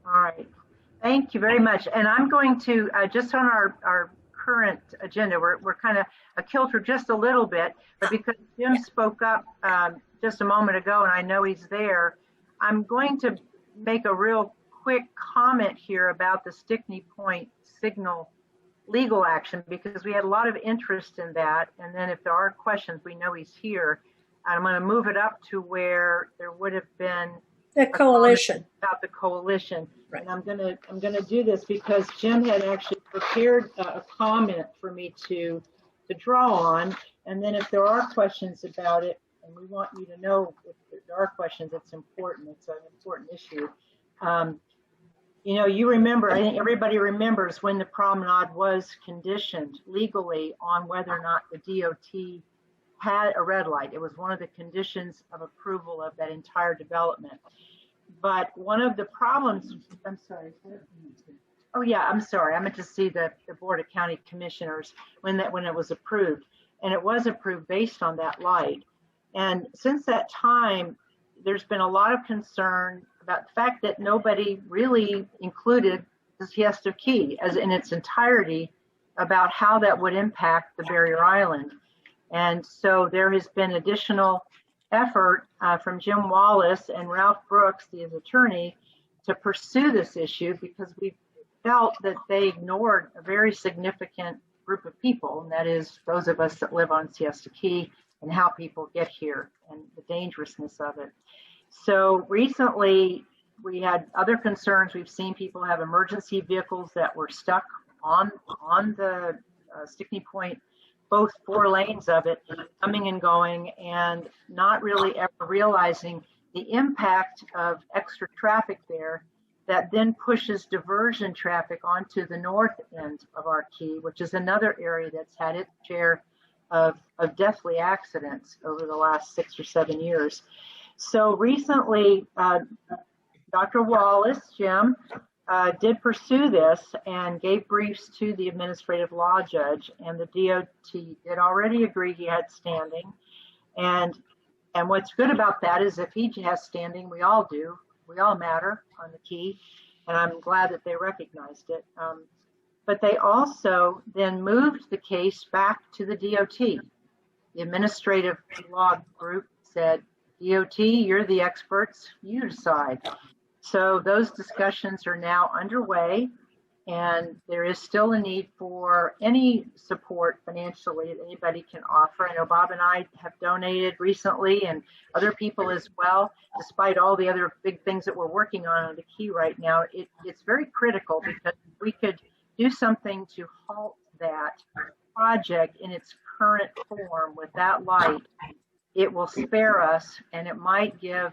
All right. Thank you very much. And I'm going to, just on our current agenda, we're kind of a kilter just a little bit, but because Jim spoke up just a moment ago and I know he's there, I'm going to make a real quick comment here about the Stickney Point signal legal action, because we had a lot of interest in that. And then if there are questions, we know he's here. I'm going to move it up to where there would have been the coalition, about the coalition. Right. And I'm gonna do this because Jim had actually prepared a comment for me to draw on, and then if there are questions about it, and we want you to know if there are questions, it's important. It's an important issue. You know, you remember, I think everybody remembers when the promenade was conditioned legally on whether or not the DOT had a red light. It was one of the conditions of approval of that entire development. But one of the problems, I'm sorry. Oh yeah, I'm sorry. I meant to see the Board of County Commissioners when it was approved. And it was approved based on that light. And since that time, there's been a lot of concern about the fact that nobody really included the Siesta Key as in its entirety about how that would impact the barrier island. And so there has been additional effort from Jim Wallace and Ralph Brooks, his attorney, to pursue this issue because we felt that they ignored a very significant group of people, and that is those of us that live on Siesta Key and how people get here and the dangerousness of it. So recently we had other concerns. We've seen people have emergency vehicles that were stuck on the Stickney Point, both 4 lanes of it, coming and going, and not really ever realizing the impact of extra traffic there that then pushes diversion traffic onto the north end of our key, which is another area that's had its share of deathly accidents over the last 6 or 7 years. So recently, Dr. Wallace, Jim, did pursue this and gave briefs to the administrative law judge, and the DOT did already agree he had standing. And what's good about that is if he has standing, we all do. We all matter on the key, and I'm glad that they recognized it. But they also then moved the case back to the DOT. The administrative law group said, DOT, you're the experts, you decide. So those discussions are now underway, and there is still a need for any support financially that anybody can offer. I know Bob and I have donated recently, and other people as well. Despite all the other big things that we're working on the key right now, it's very critical because we could do something to halt that project in its current form with that light. It will spare us, and it might give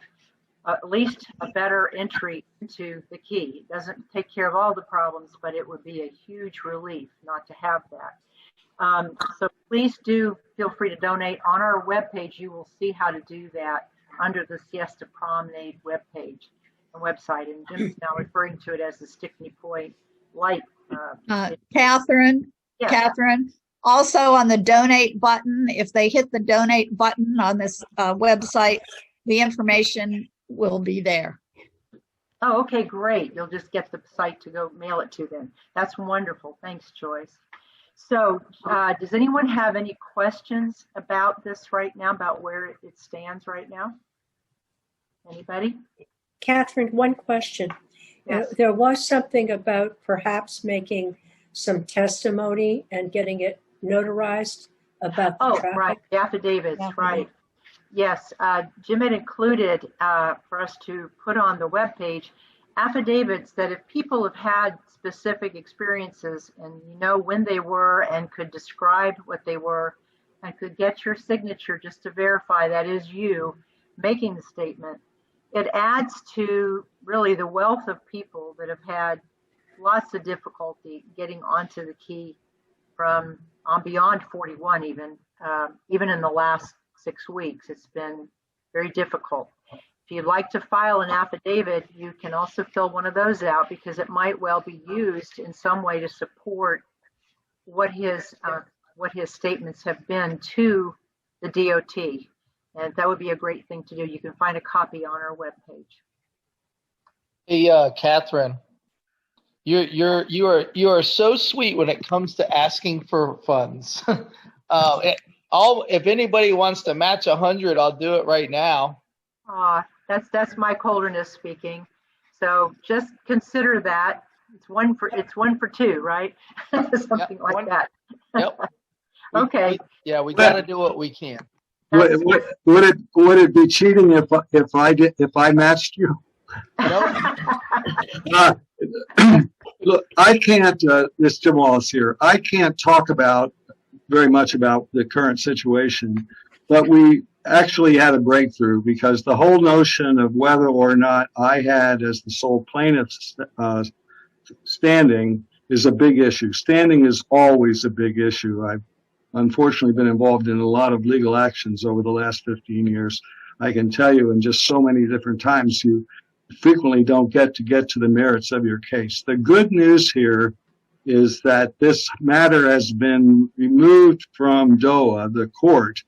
at least a better entry into the key. It doesn't take care of all the problems, but it would be a huge relief not to have that. So please do feel free to donate. On our webpage, you will see how to do that under the Siesta Promenade webpage and website. And Jim's now referring to it as the Stickney Point light. Catherine, yes. Catherine, also on the donate button, if they hit the donate button on this website, the information will be there. Oh, okay, great. You'll just get the site to go mail it to them. That's wonderful. Thanks, Joyce. So does anyone have any questions about this right now, about where it stands right now? Anybody? Catherine, one question. Yes. There was something about perhaps making some testimony and getting it notarized about the traffic. Right, the affidavits, right. Yes, Jim had included for us to put on the webpage affidavits that if people have had specific experiences and you know when they were and could describe what they were and could get your signature just to verify that is you making the statement, it adds to really the wealth of people that have had lots of difficulty getting onto the key from on beyond 41 even in the last 6 weeks. It's been very difficult. If you'd like to file an affidavit, you can also fill one of those out because it might well be used in some way to support what his statements have been to the DOT. And that would be a great thing to do. You can find a copy on our webpage. Hey, Catherine, you are so sweet when it comes to asking for funds. If anybody wants to match 100, I'll do it right now. That's Mike Holderness speaking. So just consider that it's one for two, right? Something like that. Yep. Okay. We got to do what we can. Would it be cheating if I matched you? Nope. Look, I can't. This is Jim Wallace here. I can't talk very much about the current situation, but we actually had a breakthrough because the whole notion of whether or not I had, as the sole plaintiff, standing is a big issue. Standing is always a big issue. I've unfortunately been involved in a lot of legal actions over the last 15 years. I can tell you in just so many different times, you frequently don't get to the merits of your case. The good news here is that this matter has been removed from DOA, the court,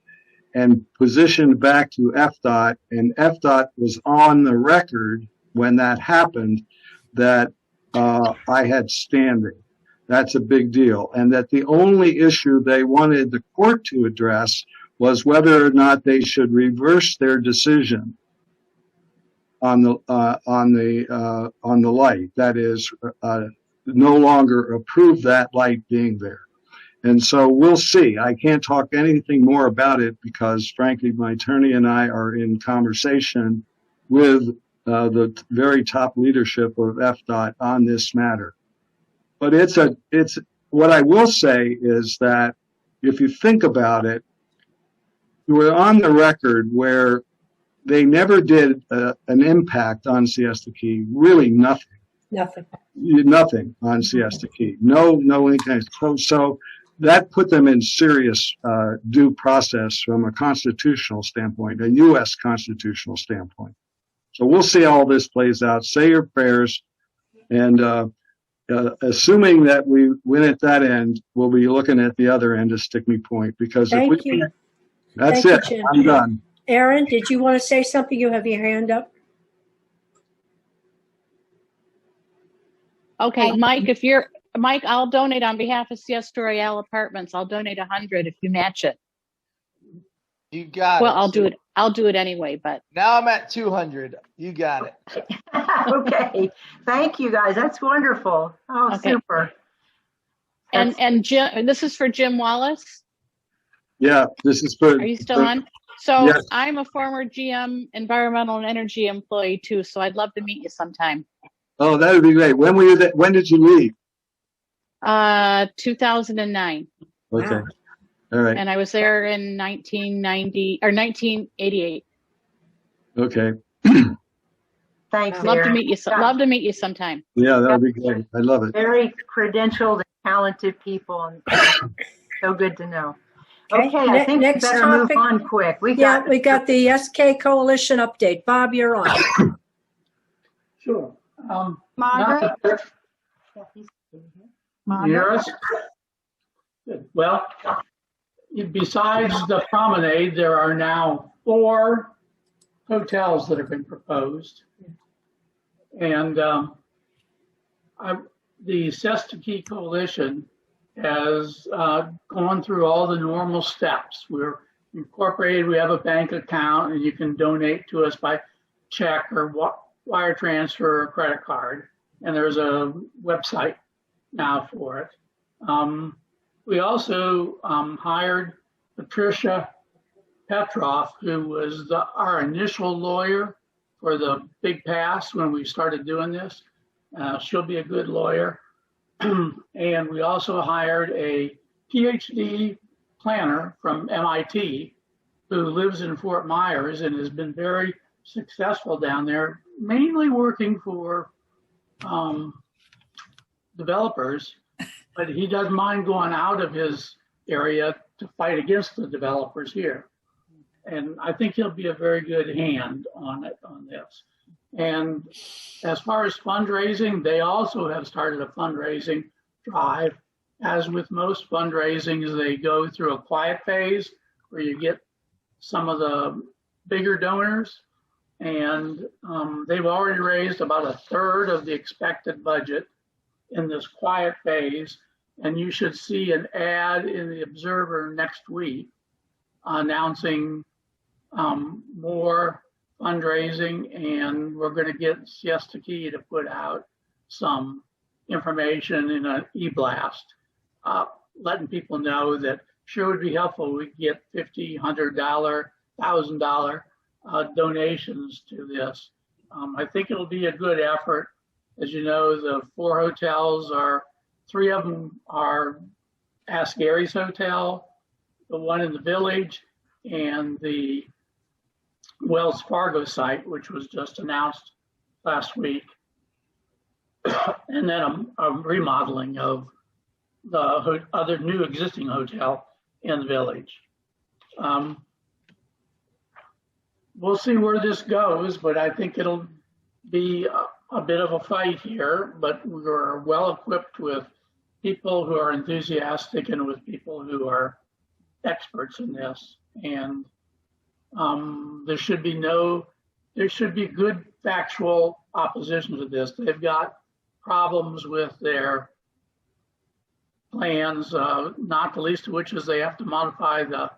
and positioned back to FDOT, and FDOT was on the record when that happened that I had standing. That's a big deal. And that the only issue they wanted the court to address was whether or not they should reverse their decision on the light. That is, no longer approve that light being there. And so we'll see. I can't talk anything more about it because, frankly, my attorney and I are in conversation with the very top leadership of FDOT on this matter. But it's what I will say is that if you think about it, we're on the record where they never did an impact on Siesta Key, really nothing. Nothing on Siesta Key. No any kind of, so that put them in serious due process from a constitutional standpoint, a U.S. constitutional standpoint. So we'll see how all this plays out. Say your prayers, and assuming that we win at that end, we'll be looking at the other end of Stickney Point because if we can't, that's it. Jim. I'm done. Aaron, did you want to say something? You have your hand up. Okay, Mike, I'll donate on behalf of Siesta Royale Apartments. I'll donate 100 if you match it. You got it. Well, I'll do it anyway, but. Now I'm at 200. You got it. Okay. Thank you, guys. That's wonderful. Oh, okay. Super. And Jim, this is for Jim Wallace? Yeah, this is for. Are you still on? So yes. I'm a former GM environmental and energy employee too, so I'd love to meet you sometime. Oh, that would be great. When were you there? When did you leave? 2009. Okay. Wow. All right. And I was there in 1988. Okay. Thanks. Love to meet you. Love to meet you sometime. Yeah, that would be great. I love it. Very credentialed and talented people, and so good to know. Okay, I think next we better topic, move on quick. We got the SK Coalition update. Bob, you're on. Sure. Margaret? Yes. Well, besides the promenade, there are now 4 hotels that have been proposed. And the Siesta Key Coalition has gone through all the normal steps. We're incorporated, we have a bank account, and you can donate to us by check or wire transfer or credit card. And there's a website now for it. We also hired Patricia Petroff, who was our initial lawyer for the big pass when we started doing this. She'll be a good lawyer. And we also hired a PhD planner from MIT who lives in Fort Myers and has been very successful down there, mainly working for developers, but he doesn't mind going out of his area to fight against the developers here. And I think he'll be a very good hand on this. And as far as fundraising, they also have started a fundraising drive. As with most fundraisings, they go through a quiet phase where you get some of the bigger donors, And they've already raised about a third of the expected budget in this quiet phase. And you should see an ad in the Observer next week announcing more fundraising, and we're going to get Siesta Key to put out some information in an e-blast, letting people know that sure would be helpful. We get $50, $100, $1,000 donations to this. I think it'll be a good effort. As you know, the 4 hotels are, 3 of them are Ask Gary's Hotel, the one in the Village, and the Wells Fargo site, which was just announced last week. And then a remodeling of the other new existing hotel in the Village. We'll see where this goes, but I think it'll be a bit of a fight here, but we're well equipped with people who are enthusiastic and with people who are experts in this. And there should be good factual opposition to this. They've got problems with their plans, not the least of which is they have to modify the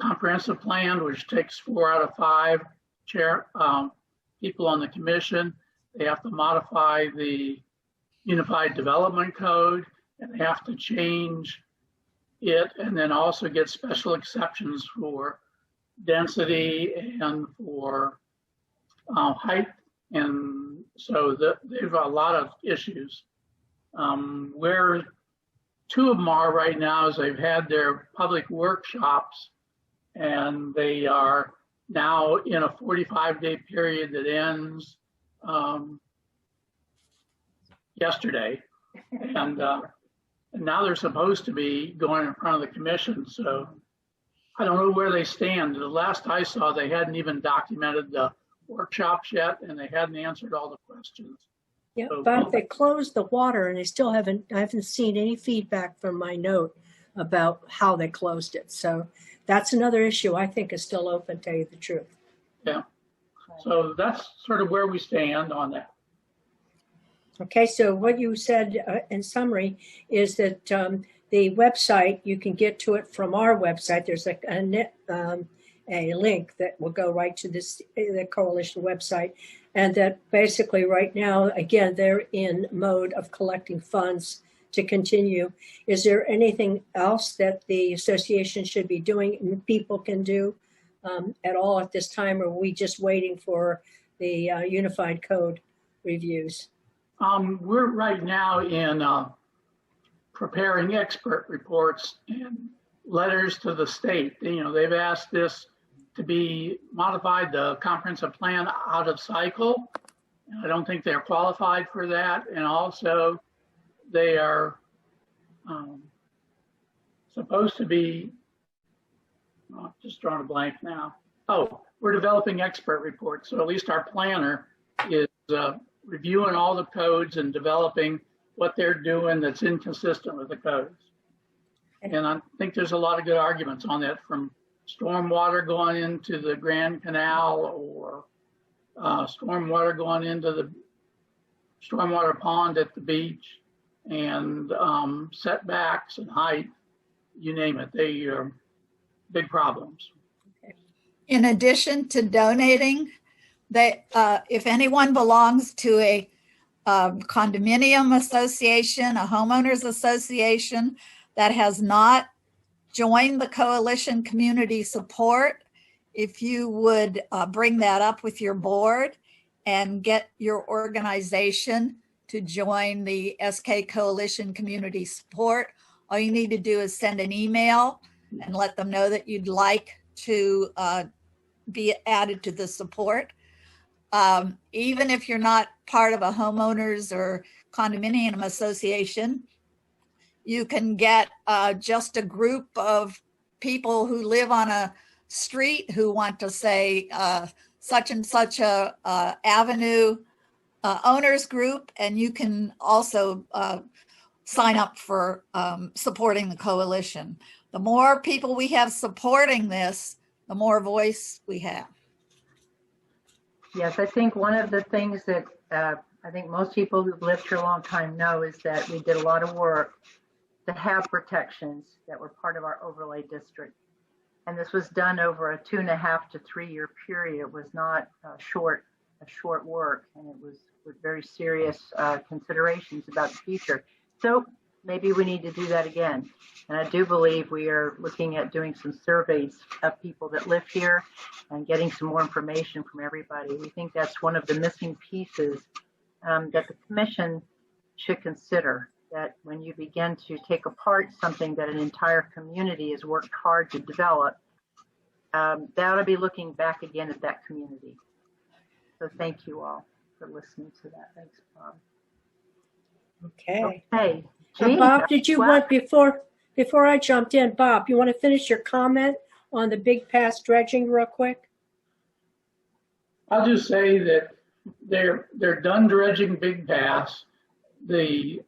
comprehensive plan, which takes 4 out of 5 people on the commission. They have to modify the Unified Development Code, and they have to change it, and then also get special exceptions for density and for height. And so they've got a lot of issues. Where 2 of them are right now is they've had their public workshops, and they are now in a 45-day period that ends yesterday. And now they're supposed to be going in front of the commission. So I don't know where they stand. The last I saw, they hadn't even documented the workshops yet, and they hadn't answered all the questions. Yeah, So, but they closed the water, and I haven't seen any feedback from my note about how they closed it. So that's another issue I think is still open, to tell you the truth. Yeah. So that's sort of where we stand on that. Okay, so what you said in summary is that the website, you can get to it from our website. There's a link that will go right to the coalition website. And that basically right now, again, they're in mode of collecting funds to continue. Is there anything else that the association should be doing and people can do at all at this time? Or are we just waiting for the unified code reviews? We're right now in preparing expert reports and letters to the state. You know, they've asked this to be modified, the comprehensive plan out of cycle. I don't think they're qualified for that. And also they are supposed to be, just drawing a blank now. Oh, we're developing expert reports. So at least our planner is reviewing all the codes and developing what they're doing that's inconsistent with the codes. And I think there's a lot of good arguments on that, from stormwater going into the Grand Canal, or stormwater going into the stormwater pond at the beach, and setbacks and height, you name it. They are big problems. In addition to donating, if anyone belongs to a condominium association, a homeowners association that has not joined the coalition community support, if you would bring that up with your board and get your organization to join the SK Coalition Community Support, all you need to do is send an email and let them know that you'd like to be added to the support. Even if you're not part of a homeowners or condominium association, you can get just a group of people who live on a street who want to say such and such a avenue owners group, and you can also sign up for supporting the coalition. The more people we have supporting this, the more voice we have. Yes, I think one of the things that I think most people who've lived here a long time know is that we did a lot of work to have protections that were part of our overlay district. And this was done over a 2.5 to 3 year period. It was not a short work, and it was with very serious considerations about the future. So maybe we need to do that again. And I do believe we are looking at doing some surveys of people that live here and getting some more information from everybody. We think that's one of the missing pieces that the commission should consider, that when you begin to take apart something that an entire community has worked hard to develop, they ought to be looking back again at that community. So thank you all for listening to that. Thanks, Bob. Okay. Okay. Bob, did you want, before I jumped in, Bob, you want to finish your comment on the Big Pass dredging real quick? I'll just say that they're done dredging Big Pass. The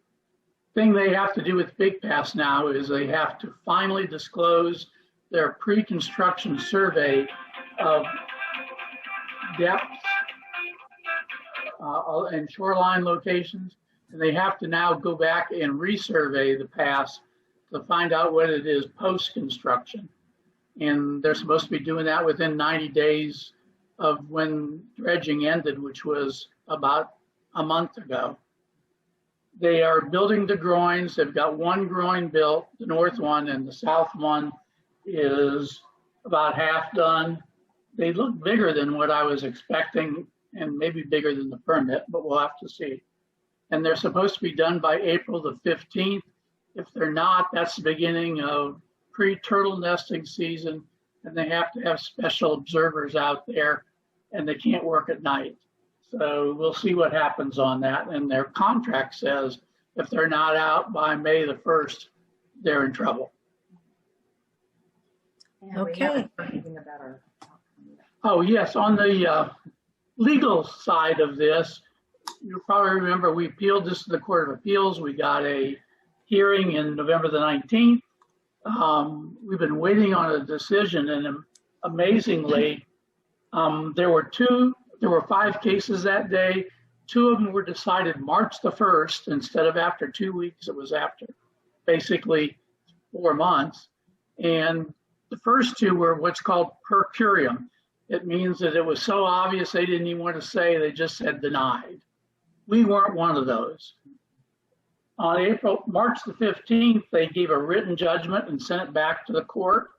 thing they have to do with Big Pass now is they have to finally disclose their pre-construction survey of depth and shoreline locations. And they have to now go back and resurvey the pass to find out what it is post-construction. And they're supposed to be doing that within 90 days of when dredging ended, which was about a month ago. They are building the groins. They've got one groin built, the north one, and the south one is about half done. They look bigger than what I was expecting and maybe bigger than the permit, but we'll have to see. And they're supposed to be done by April the 15th. If they're not, that's the beginning of pre-turtle nesting season, and they have to have special observers out there, and they can't work at night. So we'll see what happens on that. And their contract says if they're not out by May the 1st, they're in trouble. Okay. Oh, yes, on the legal side of this, you'll probably remember we appealed this to the Court of Appeals. We got a hearing in November the 19th. We've been waiting on a decision, and amazingly, there were 5 cases that day. 2 of them were decided March the 1st instead of after 2 weeks. It was after basically 4 months. And the first 2 were what's called per curiam. It means that it was so obvious they didn't even want to say, they just said denied. We weren't one of those. On March the 15th, they gave a written judgment and sent it back to the court.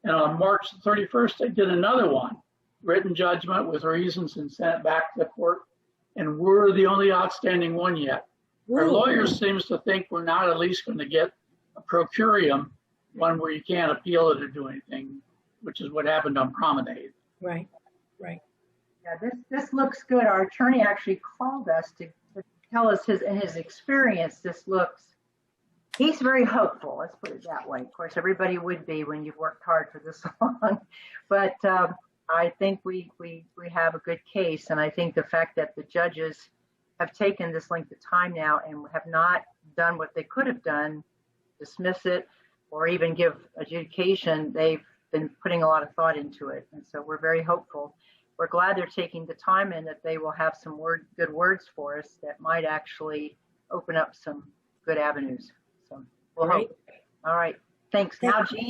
And on March the 31st, they did another one, written judgment with reasons, and sent it back to the court. And we're the only outstanding one yet. Our lawyers seems to think we're not at least going to get a pro curiam, one where you can't appeal it or do anything, which is what happened on Promenade. Right, right. Yeah, this looks good. Our attorney actually called us to tell us in his experience, he's very hopeful. Let's put it that way. Of course, everybody would be when you've worked hard for this long, but I think we have a good case. And I think the fact that the judges have taken this length of time now and have not done what they could have done, dismiss it, or even give adjudication, they've been putting a lot of thought into it. And so we're very hopeful. We're glad they're taking the time and that they will have some good words for us that might actually open up some good avenues. So we'll hope. All right. Thanks. Now, Jean.